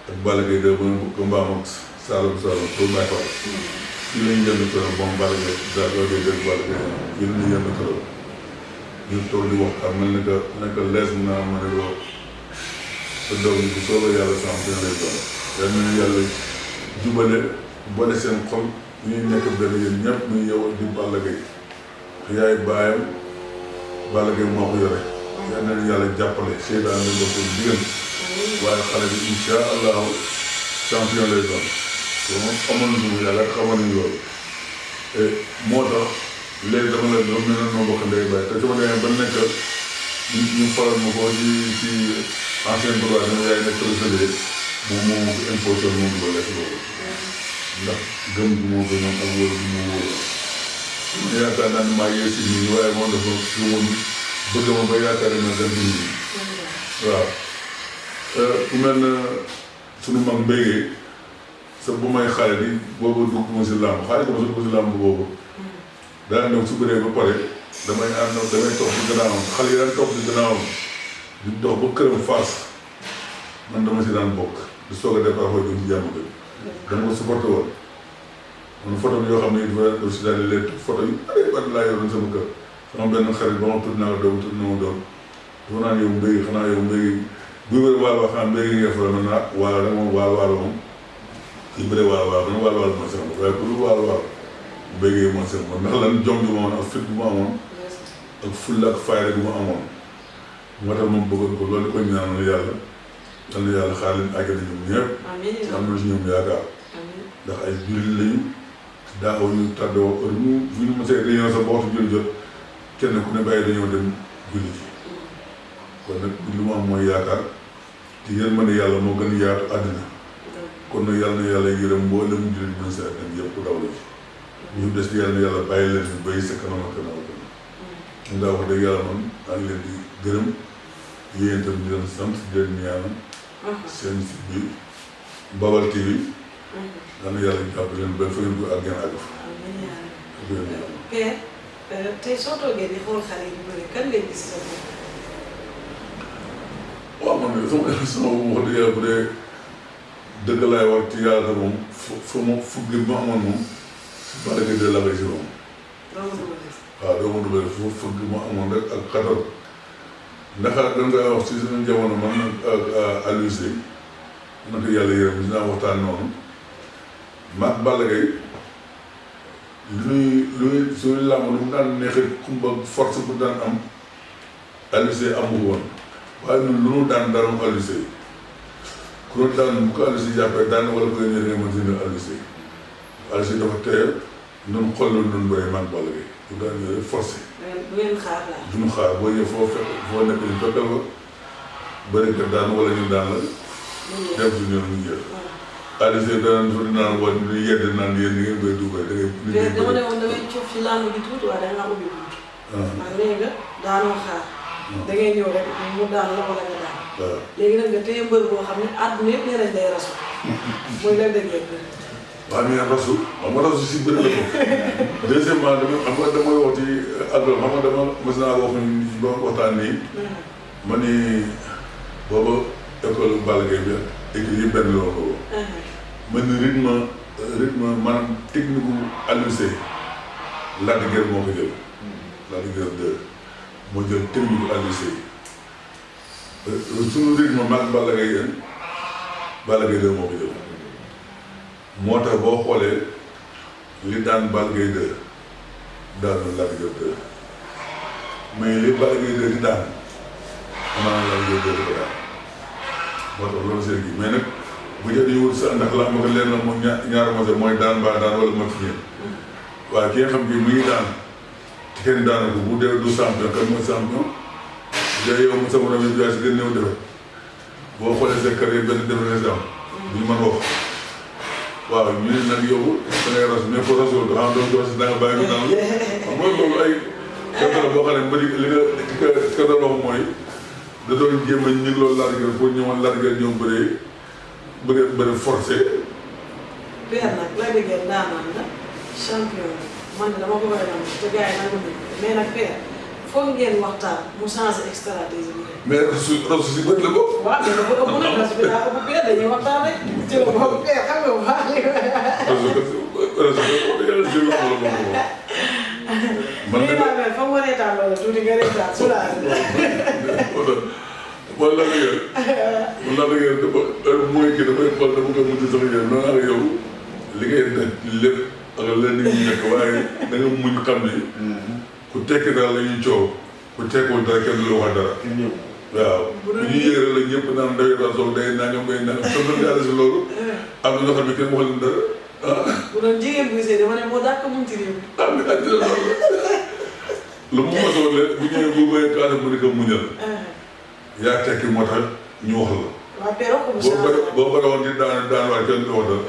ak Balla Gaye 2 ba mbaam ak Saloum pour may fa fii la ñu jënd këram moom Balla Gaye Balla Gaye Balla Gaye fii la ñu jënd këram ñu toog di waxtaan mel ni que lees mu naa ma ne ko sa doom bi bu soobee yàlla sama fi lay doon yal na yàlla jubale boole seen xol ñuy nekk benn yéen ñëpp muy yow di Balla Gaye yaay baayam Balla Gaye moo ko yore yal na yàlla jàppale seetaan nañ ko pour diggante waaye xale bi incha allahu champion lay doon loolu moom xamoon nañu yàlla xamoon nañu loolu moo tax léegi dama la doon mel ne noo bokk ndey bàyyi te su ma demee ba nekk ñu faral ma ko ci ancien droit dama yaay nekk trésorier moom moo ko imposé moom Double Less boobu ndax gëm bi moo gënoon ak wóor bi moo wóor yaakaar naa ne maa ngi si nii waaye moom dafa gëmoon bëgg ma ba yaakaar ne dem bi nii waaw ku mel na sunu mag mbéygee sa bu may xale di boobu dugg ma si làmb xale dama sa dugg si làmb boobu daa ñëw su bëree ba pare damay toog ci gannaawam xale yi daan toog ci gannaawam di dox ba këram Fass man dama si daan bokk di soog a départ fooy jëm ci jàmm bi dama ko supporté woon man photo bi yoo xam ne dafa si daal di leen photo yu bari laa yoroon sama kër sama benn xarit ba ma tudd naa ko doom tudd na ma doom dafa naan yow mbéy xanaa yow mbéy buy wër waalo xanaa mbéy ngeen fa la man waalo rek moom waalo moom li bëre waal waal dana waal waal mooy sama waaye pour lu waal waal béygee mooy sama ndax lan jom bi ma amoon ak fit bu ma amoon ak fulla ak fayda bu ma amoon moo tax moom bëggoon ko loolu ko ñaanal yàlla yal na yàlla xaar leen àggale ñoom ñëpp am na si ñoom yaakaar ndax ay jullit lañu daaw ñu tardé woo heure ñu fu ñu mosee réunion sax ba waxtu julli jot kenn ku ne bàyyi dañoo dem julli ji kon nag lu mu am mooy yaakaar te yéen ma ne yàlla moo gën a yaatu àddina kon nag yàlla na yàlla yërëm mboolem jullit mën sa àddina yëpp daw la ci ñu des yàlla na yàlla bàyyi leen ñu béy sa kanam ak kanam ak kanam ñu daa wax dëgg yàlla man maa ngi leen di gërëm yéen itam di leen sant di leen ñaanal seen site bi Baol TV daa na yàlla jàpp leen ba fa ngeen ko ak ngeen àgg fa Père tey soo toogee di xool xale yi bëri kan ngay gis sa bopp. waaw man de sama wax dëgg yàlla bu dee dëgg laay wax ci yàlla moom fu ma fukk bi ma amoon moom Balla Gaye de la koy si moom. waaw doo ma dugal fu fukk bi ma amoon rek ak xatal ndax dañ koy wax si suñu jamono man ak Aliou Seye na ko yàlla yërëm dinaa waxtaan noonu maag Balla Gaye lu ñuy suñu làmb lu mu daan neexee kumba force bu daan am Aliou Seye amul woon waaye ñun lu mu daan dara mu Aliou Seye ku doon daan bu ko Aliou Seye jàppee daan wala bu ngeen ñëwee nga mën si ne Aliou Seye Aliou Seye dafa teel ñun xool la ñun bëri maag Balla Gaye bu daan ñëwee forcé. bu ngeen xaar la. duñu xaar boo ñëwee foo fekk foo nekk ñu fekkal ko bëri nga daan wala ñu daan la. dem si ñoom ñu jël. Aliou Seye dinaan wala ñu yedd naan yéen ñi ngeen koy dugal da ngay. dama ne woon damay coof ci làmb gi tuuti waaye da ngaa ubbi tuuti. ndax nee nga daanoo xaar. da ngay ñëw rek mu daan la wala nga daan. waaw léegi nag nga téye mbër boo xam ne àdduna yëpp nee nañ day rasu. mooy la dëgg yëpp. waaw mais rasu xam nga rasu si bëri la ko. deuxièmement damay wax ci àdduna xam nga dama mos naa wax ni ba waxtaan nii. ma ni booba école Balla Gaye bi écrit yi benn la woon. ma ni rythme maanaam technique gu Aliou Seye Lac de Guiers moo ko jël. Lac de Guiers 2 moo jël technique gu Aliou Seye suñu rythme mag Balla Gaye Balla Gaye 2 moo ko jël moo tax boo xoolee li daan Balla Gaye 2 daan na Lac de Guiers 2 mais li Balla Gaye 2 di daan amaana Lac de Guiers 2 di ko daan moo tax loolu seen gi mais nag bu jëlee dañuy wut sa ndax la ma ko leer na moom ñaari mose mooy daan mbaa daan wala ma fi waaye ki nga xam ne mi ngi daan te kenn daana ko bu dee du champion kan mooy champion day yow mu sama rajo bi si gën néew defe boo xoolee sa carrière benn defe na si am bu ñu mën wax waaw ñu ne nag yow da ngay rasu mais foo rasul xam doon doon si da nga bàyyi ko naan mooy loolu ay kàttan boo xam ne mbëri li nga kàttan wax mooy da doon jéem a ñu loolu larguer pour ñëwoon larguer ñëw bëri forcé. Père nag la déggee daanaan la champion man dama ko war a am te gars yi nangu nañu mais nag Père foog ngeen waxtaan mu changé stratégie bi rek. mais rasu si bët la ko. waaw mais dafa ëpp nag rasu bi daa ëpp Père dañuy waxtaan rek ci la boobu Père xam nga bu baax li ko. man de la mel foog nga reetaan loolu tuuti nga reetaan soulagé. man la dëgër dafa mooy kii dafay xool dama koy mujj sax yéen noonu ak yow li ngay def lépp ak lenn ñu nekk waaye da nga muñ xam ni ku tekki dara la ñuy coow ku tekkul dara kenn du la wax dara. waaw bu ñu yéere la ñëpp naan ndawee daal soog day nangam ngay nangam soog na yàlla si loolu am na ñoo xam ne kenn waxal leen dara bu doon jigéen buy sëy dama ne moo dàq muñ ci réew mi. ah mais ak dina loolu lu mu mosoo leen bu ñëwee bu may kaasa mu ne ko muñal yaa tekki moo tax ñu wax la. waaw Père ko mu changé boo ko doon di daan waaye kenn du wax dara.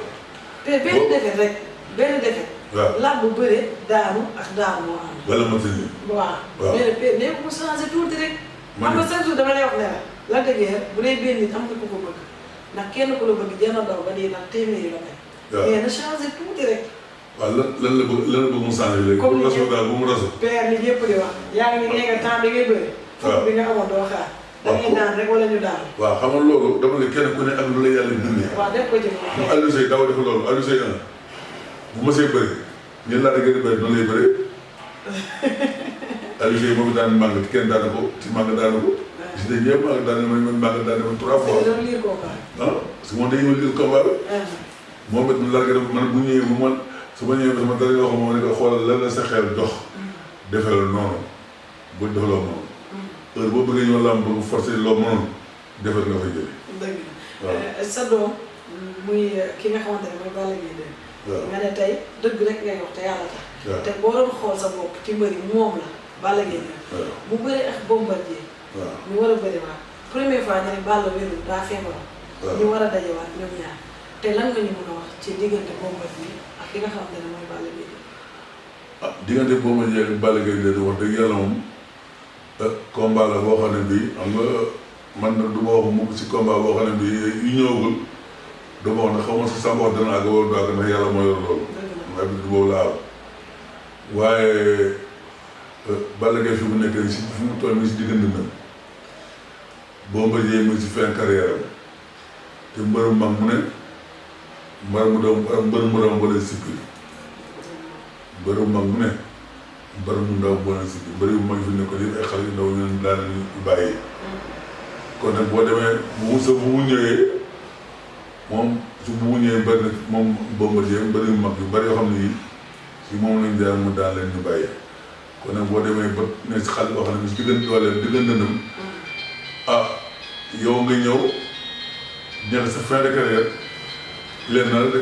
Père benn defet rek benn defet. waaw làmb bu bëre daanu ak daanu moo am. wala ma tëj. waaw waaw mais nag Père nee ko mu changé tuuti rek. man xam nga chaque jour dama lay wax ne la Lac de Guiers bu dee benn nit am nga ko bëgg ndax kenn ku la bëgg jënd daw ba dee ndax téeméeri la may. waaw mais na changé tuuti rek. waaw lan la bëgg mu changé léegi. comme pour rasu daal bu mu rasu. Père li ñëpp di wax yaa ngi nee nga temps bi ngay bëri. waaw bi nga amoon doo xaar. da ngay daan rek wala ñu daan. waaw xam nga loolu dama ne kenn ku ne ak lu la yàlla bindee. waaw def ko ci moom. mu Aliou Seye daaw def loolu Aliou Seye bu ma see bëri ñun laa da gën a bëri noonu lay bëree Aliou Seye moom daan màng kenn daan ko ci màng daan ko. gis nañ ñëpp màng daan na man màng daan na 3 fois. doon lire combat. ah parce que moom dañoo lire combat bi. moom it largué man bu ñëwee bu man su ma ñëwee sama dara yoo xam ne ko xoolal lan la sa xel jox defee la noonu bu defaloo noonu heure boo bëggee ñëw làmb bëgg forcé loo mënoon defal nga fay jëlee. dëgg la sa doom muy ki nga xamante ne mooy Balla Gaye 2 nga ne tey dëgg rek ngay wax te yàlla tax te boo doon xool sa bopp ci mbëri moom la Balla Gaye 2 mu bëri ak Bombardier ñu war a bëri waat première fois ñu ne Balla wérul daa feebaroon ñu war a dajewaat ñoom ñaar te lan nga ñu mën a wax ci diggante Bombardier ak ki nga xamante ne mooy Balla Gaye 2 ah diggante Bombardier ak Balla Gaye 2 wax dëgg yàlla moom combat la boo xam ne bii xam nga man nag du ma wax mukk ci combat boo xam ne bii yu ñëwagul du ma wax ne xaw ma si sama wax dana àgg wala du àgg ndax yàlla moo yor loolu. waaye bi du boobu laa am waaye Balla Gaye fi mu nekk nii si fi mu toll nii si diggante na Bombardier mu ngi si fin carrière am te mbër mag mu ne mbër mu doon ba lay sikki mbër mag mu ne mbër mu ndaw ba lay sikki mbër yu mag fi nekk yëpp ay xale yu ndaw ñu daan ñu bàyyi kon nag boo demee bu mu ñëwee moom su bu mu ñëwee bëri na moom Bombardier mbër yu mag yu bëri yoo xam ne yi si moom lañ jaar mu daan leen ñu bàyyi kon nag boo demee ba ne si xale boo xam ne si diggante nam ah yow nga ñëw ñetti sa fin de carrière leen na la de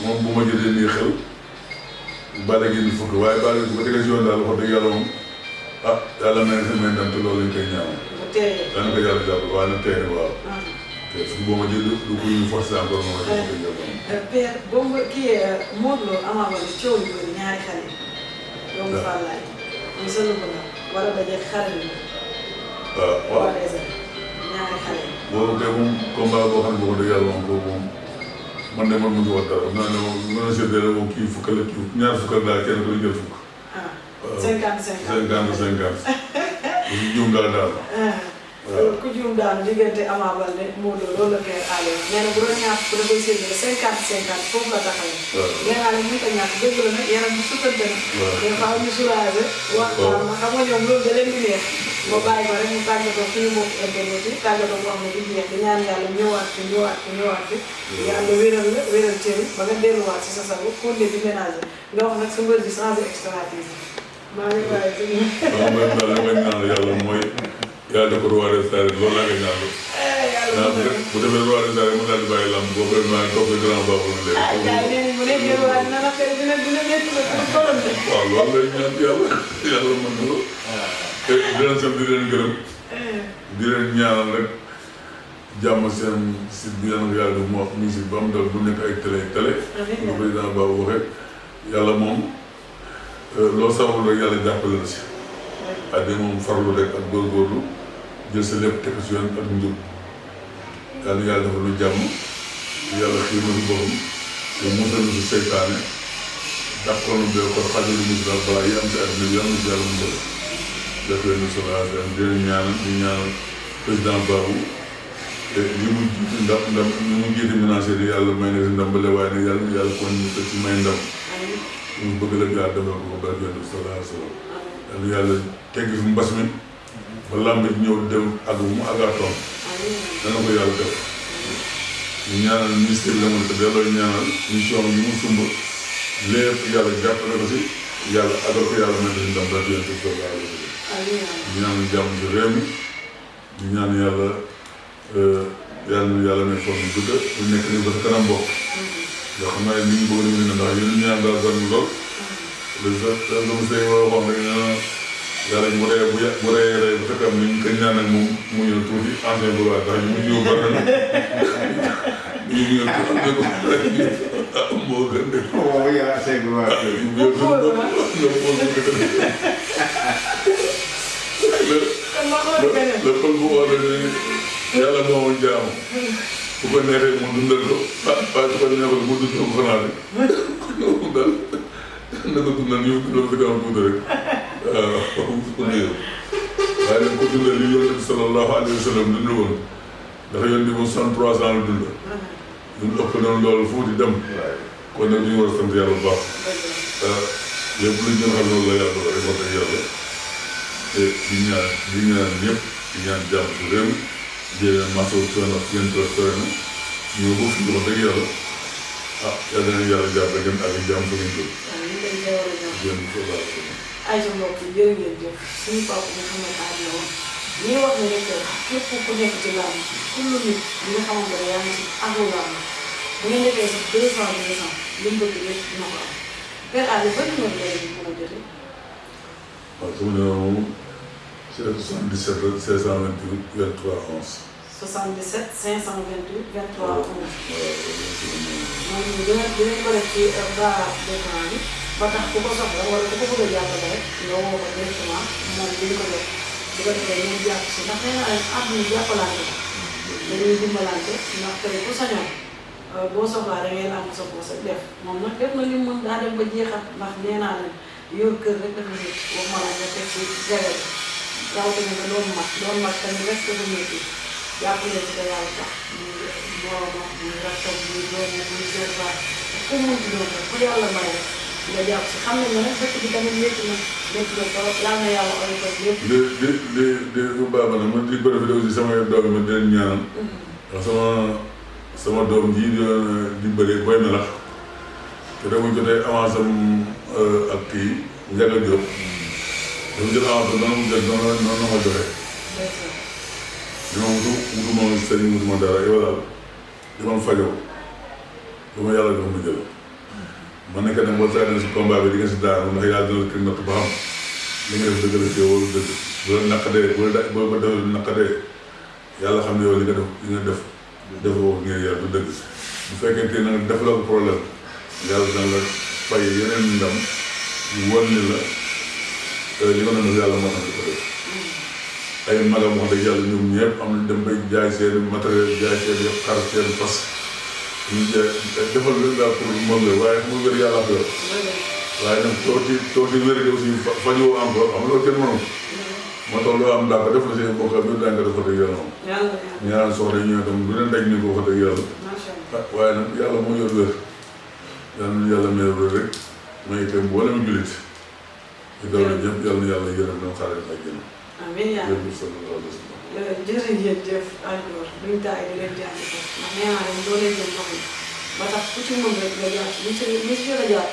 moom bu ma jëlee nii xel Balla Gaye ni fukk waaye Balla Gaye bu ko tegee si yoon daal wax dëgg yàlla moom ah yàlla na sa may ndam te loolu lañ koy ñaaw dana ko yàlla jàppale waaye nag tey waaw te su boo ma jël du ko ñu forcé encore moom a père boobu kii Modou Lo Ama Baldé coow yu bëri ñaari xale yi doomu Fallaye ñu sëlu ko nag war a daje xale yi waaw ñaari xale yi boobu kay moom combat boo xam ne boo ko dëgg yàlla moom boobu moom man de man mu ngi wax dara xam naa ne moom mën a séddale moom kii fukk la kii ñaar fukk daal kenn ko jël fukk. 50-50 ku juum daal daal. waaw ku juum daal diggante Ama Baldé Modou Lo loolu la koy aale nee na bu doon ñaar fukk da koy séddale 50-50 foofu la taxawee. waaw nee naa ne mënut a ñàkk dëgg la nag yaram bu sukkante na. waaw des fois ñu soulagé. waaw ma xam nga ñoom loolu da leen di neex. ma bàyyi ko rek mu tàggatoo suñu mbokku internet yi tàggatoo boo xam ne du jeex di ñaan yàlla ñëwaat fi. yàlla wéral la wéral cër ba nga delluwaat si sa sago continuer di ménager nga wax nag sa mbër bi changé expertise maa ngi bàyyi si ñun. waaw man daal li may ñaan yàlla mooy yàlla def ko roi des arènes loolu laa koy ñaan. yàlla bu defee roi des arènes mu daal di bàyyi lamb boobu vraiment toog grand baaxul na léegi. gars yi nee nañ bu nekkee roi dina la fay dina métti la pour borom de. waaw loolu lay ñaan yàlla mën na ko. te di leen sant di leen gërëm. di leen ñaanal rek jàmm seen site bi yàlla def mu wax musique ba am dal bu nekk ay télé. amiin président Ba waxee yàlla moom loo sabablu rek yàlla jàppale na si. adde moom farlu rek ak góorgóorlu jël sa lépp teg si yoon ak njub yàlla defal lu jàmm yàlla xiir na si boppam te musal na si seytaane dàqal na bee ko xajal lu mus daal balaa yi am si àddina bi yàlla na si yàlla musal def leen solage am di leen ñaanal di ñaanal président Babou te li mu jiite ndam li mu jiite ménager yi yàlla may na si ndam bale waaye nag yàlla kon ñu ko ci may ndam ñu bëgg la gaa defal ko ba barke sallallahu alayhi wa yàlla teggi fi mbas mi ba làmb ji ñëw dem ak bu mu àggaatoon dana ko yàlla def ñu ñaanal ministère bi la mën ko delloo ñaanal mission yi mu sumb lépp yàlla jàppale ko si yàlla agal ko yàlla may def ndam ba yéen si sallallahu alayhi wa sallam ñu ñaan jàmm si réew mi ñu ñaan yàlla yàlla may forme bu gudd bu nekk nii ba sa kanam bokk yoo xam naa ni ñu bëgg nañu ne ndax yéen ñaan daal doon lool loolu say waxoon rek yàlla bu rey bu fekk am ni ñu koy ñaan ak moom mu ñëw tuuti ancien bu baax ndax ñu mu ñëw bari na ñu ñëw tuuti moo gën de. waaw yaa ancien bu baax. le pël bu wax ne yàlla moomu jaamu bu ko neexee mu dundal ko waaye su ko neexee mu dundal ko xanaa rek daal na ko dundal ñu dundal si kanam tuuti rek waaw su ko néew waaye nag ko dundal li Yonent bi sallallahu alayhi wa sallam dund woon ndax Yonent bi moom 63 ans la dund ñun ëpp nañ loolu fuuti dem kon nag ñu war a sant yàlla bu baax lépp luñ gën xam loolu la yàlla rek wax dëgg yàlla te di ñaan ñëpp di ñaan jàmm si réew mi di leen masawu coono ak ngeen toog sore na ñoo ko fi wax dëgg yàlla ah yàlla na yàlla jàppale ngeen ak jàmm fa ngeen jëm. waaw ñu ngi lay war a ñëw. jëm fa baax ay sa mbokk yi jërë ngeen jëf suñu papa nga xam ne aaj la woon ñuy wax ne rek képp ku nekk ci làmb ku lu nit bi nga xamante ne yaa ngi ci àggu làmb bu ngeen defee sax 200 li mu bëgg lépp dina ko am Père Alé ba numéro lay mën a jotee. waaw sama numéro moom c'est 77 528 23 11. 77 528 23 11. waaw moom dinañ ko def ci bas d'écran bi ba tax ku ko soxla wala ku ko bëgg a jàppale rek nga woo ko directement moom dina ko def bu ko defee ñoom jàpp si ndax nee naa leen àdduna jàppalante ko dañuy dimbalante ndax tey ku sañoon boo soxlaa da ngay am sa poos ak def moom nag def na li mu mën daa dem ba jeexal ndax nee naa leen yor kër rek dafa métti waxuma la nga teg ci jagal rawatina nga doon mag tamit rek dafa métti jàppale ci te yàlla tax muy moromam muy rakkam muy doomam muy jarbaat ku mu munti doon rek ku yàlla may rek nga jàpp si xam nañ ne nag dëkk bi tamit métti na trop yàlla na yàlla oyofal lépp. di baax na man di profité aussi sama doom yi ma di leen ñaanal. ndax sama doom ji di bëri boy melax te da mu jotee avance am ak kii Ndiaga Diop. dama jël avance am noonu la ma joxe. ñoom wutuma sëriñ wutuma dara yow daal di ma fajoo lu ma yàlla jox ma jël. man nag nag boo saa si combat bi di nga si daanu ndax yàlla dina la kii natt ba xam li nga def dëgg la ci wala dëgg bu la naqadee boo ko defee naqadee yàlla xam ne yow li nga def defoo ko ngir yàlla du dëgg bu fekkente ne nag def la ko problème yàlla dina la fay yeneen ndam yu won ni la li nga doon yàlla moo tax di ko def ay magam wax dëgg yàlla ñoom ñëpp am nañ dem bay jaay seen matériel jaay seen yëpp xar seen fas ñu defal leen daal pour moom la waaye mu wér yàlla ko yor waaye nag toog di wér aussi fajoo encore xam nga loolu kenn mënul moo tax loo am daa ko def la seen mbokk bi daa nga def wax dëgg yàlla moom ñaaraan soxla yi ñëw tam lu leen daj ni ko wax dëgg yàlla waaye nag yàlla moo yor wér yàlla may wér rek may itam boolem jullit ñu daw la ñëpp yàlla na yàlla yërëm na xaaral ak yéen amiin yaa jërëjëf encore duñ taay di leen jaajëfal ndax nee naa leen doo leen jëm ndox mi ba tax ku ci mën rek nga jàpp ñi si jot a jàpp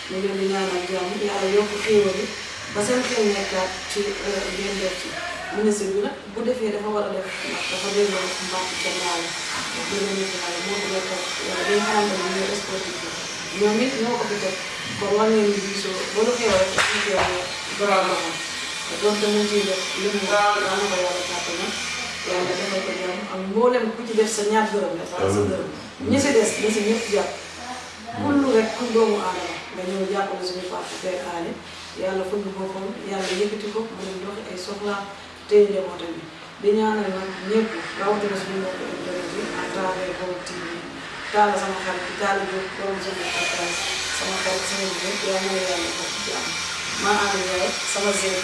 ñu leen di ñaanal jàmm yàlla yokk xéewal yi ba seen xel nekkaat ci ngeen def ci ministre bi nag bu defee dafa war a def ndax dafa delloo mbàkk ca naale wax dëgg nit yàlla moo fi nekk li nga xamante ne ñooy sportif bi ñoom it ñoo ko fi teg kon war ngeen di diisoo ba lu xew rek ñu koy wax borom loxo donc mu ngi ciy def lim mu daana ko yàlla kàttan yàlla defal ko jàmm ak mboolem ku ci def sa ñaar dërëm la wala sa dërëm ñi si des na si ñëpp jàpp kullu rek ku doomu aadama nga ñëw jàppale suñu papa Père Alé yàlla fëgg boppam yàlla yëkkati ko mu dem doxi ay soxlaam téye njabootam bi di ñaanal nag ñëpp rawatina suñu mbokk internet bi à travers Baol TV taala sama xarit bi taala jóg borom sama partage sama xarit sama jóg yàlla na yàlla ko ci am maa ànd yaay sama GP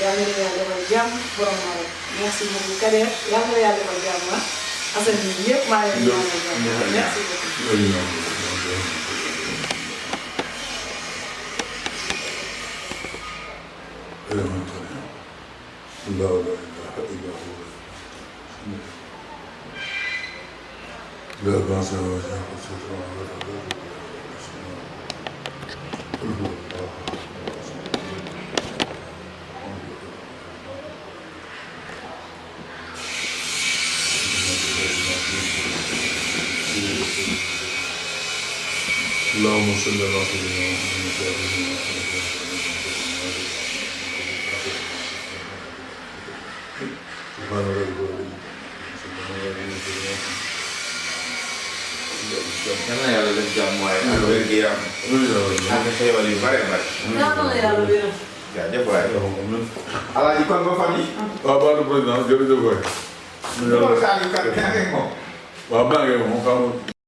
yàlla na yàlla defal jàmm borom ma rek merci beaucoup Kader yàlla na yàlla defal jàmm ah Assane bi yëpp maa ngi leen di ñaanal jàmm merci beaucoup. اللهم صل على سيدنا محمد سبحان ربك yal na yàlla def jàmm waaye ak wér gi yaram ak xéewal yu bare bare. yàlla wéral. jaajëf waay. alaaji kon ba fan yi. waaw baax na président jërëjëf waay. loolu saa yu kat yaa ngi moom. waaw maa ngi moom xam nga